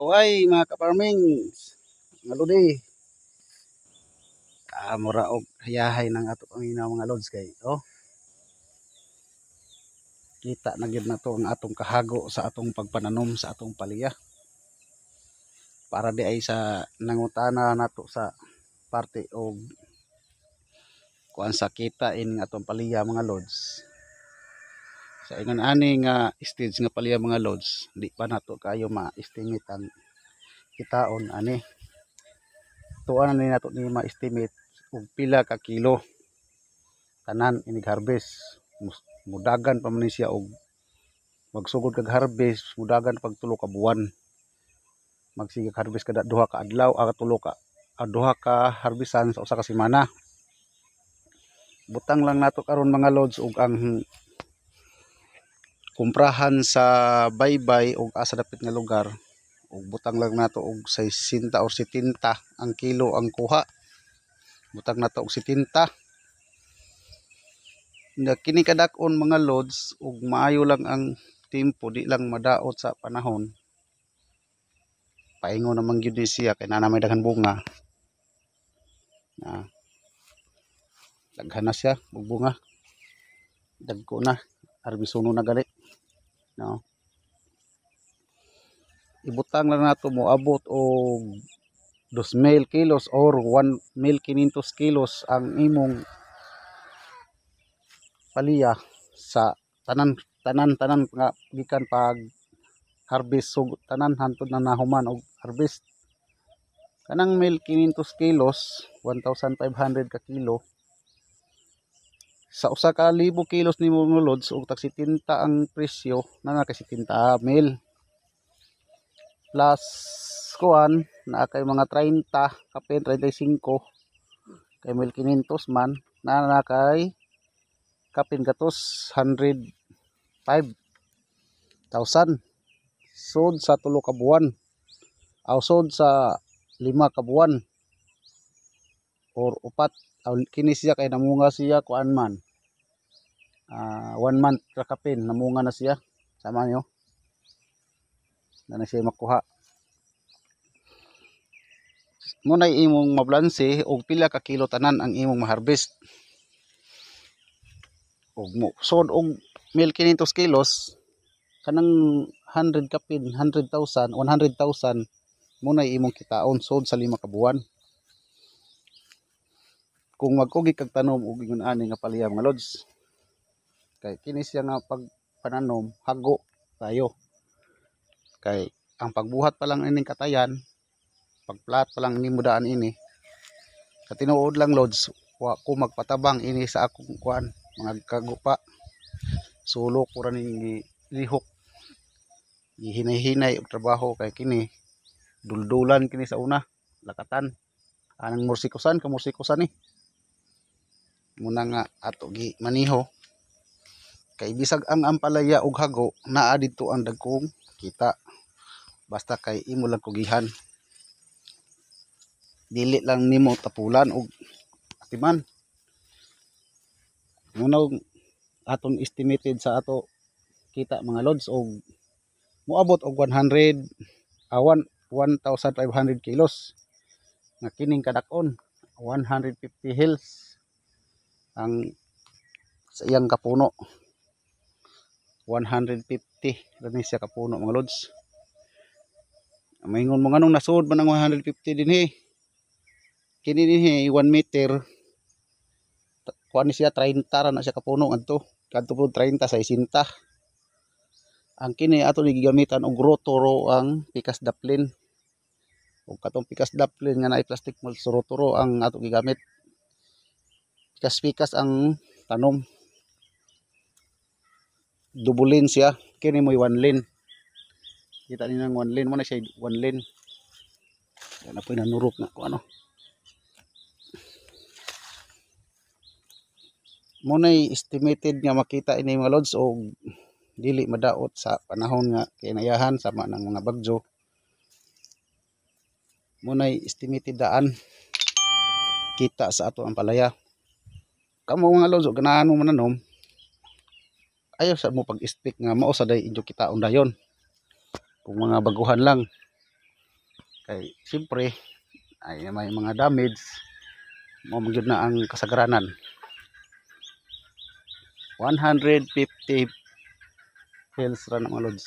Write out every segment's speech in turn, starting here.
Uy mga ka-farming, nga lodi, mura og hayahay ng ato panginaw mga lods kay kita na gyud nato ang atong kahago sa atong pagpananom sa atong palya. Para di ay sa nangutana nato sa parte og kuan sa kita in nga atong palya mga lods. Sa ingon ani nga stage nga palya mga lods, di pa nato kayo ma-estimate ang kitaon ani. Tuan ni nato ni ma-estimate og pila ka kilo tanan inig harvest. Mudagan pa man siya og magsugod kag harvest, mudagan pag tulo ka buwan. Magsige harvest kada duha ka adlaw, tulo ka duha ka harvestan sa usa ka semana. Butang lang nato karon mga lods og ang kumprahan sa baybay og asa dapit nga lugar, ug butang lang nato og 60 or 70 ang kilo ang kuha. Butang nato og 70 na kini kadak-on mga lods ug maayo lang ang tempo, di lang madaot sa panahon. Paingon naman gyud siya kay naa may daghan bunga. Daghan na siya og bunga. Dagko na, arbisuno na gali. No. Ibutang lang nato mo abot og 2,000 kilos or 1,500 kilos ang imong palya sa tanan nga gikan pag harvest, so tanan hantod na nahuman og harvest. Kanang 1,500 kilos 1,500 ka kilo sa usa ka libo kilos nimo mga lods ug tag 70 ang presyo na kay 70,000 plus kuan na kay mga 30 kapin 35 kay 1,500 man na kay kapin katos 105,000 sud sa tulo ka buwan aw sud sa 5 ka buwan or upat. Kini siya kay namunga siya kuan man 1 month ka kapin namunga na siya sama nyo na siya makuha. Muna imong mablanse og pila ka kilo tanan ang imong maharvest og mo sod og 1,500 kilos kanang 100 kapin 100,000 muna imong kitaon sod sa 5 ka buwan. Kung magkugi kag tanom og ingon ani nga palya mga lods, kay kini siya nga pagpananom hago tayo kay ang pagbuhat pa lang ining katayan, pagplat pa lang nimo daan ini sa tinuod lang lods, wa ko magpatabang ini sa akong kuan mga kagupa, sulok ko ra ning lihok gihinay-hinay og trabaho kay kini duldulan kini sa una lakatan anang mursikusan ni muna nga ato gi maniho kay bisag ang ampalaya og hago naa didto ang dagkong kita, basta kay imo lang kugihan, dili lang nimo tapulan og atiman. Muna aton estimated sa ato kita mga lods og moabot og 1,500 kilos nga kining kadak-on 150 hills ang sa iyang kapuno, 150 rin siya kapuno mga lods. Maingon mo nganong nasud man ang 150 dinhi, kini dinhi 1 meter kuan ni siya 30 ra na siya kapuno adto po 30 sa 60. Ang kini ato ni gigamitan og rotoro ang pikas daplin ug katong pikas daplin nga naay plastic mold, so rotoro ang ato gigamit. Pikas ang tanom, dubulin siya, kini mo 1 lane, kita ninyo ng 1 lane mo na siya 1 lane. Yan na po nanurok na ko ano mo na estimated nga makita ini mga lods og dili madaot sa panahon nga kinayahan sama ng mga bagyo. Mo na estimated daan kita sa ato ang palaya. Kamo mga lods og ganahan mo mananom, ayaw sa mo pag-expect nga mao sa day inyo kitaon dayon kung mga baguhan lang. kay siyempre ay may mga damage mo magyud na ang kasagaranan. 150 pills ra na mga lods.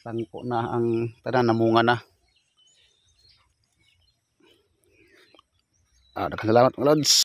Sangko na ang tanan, namunga na. Daghang salamat mga lods.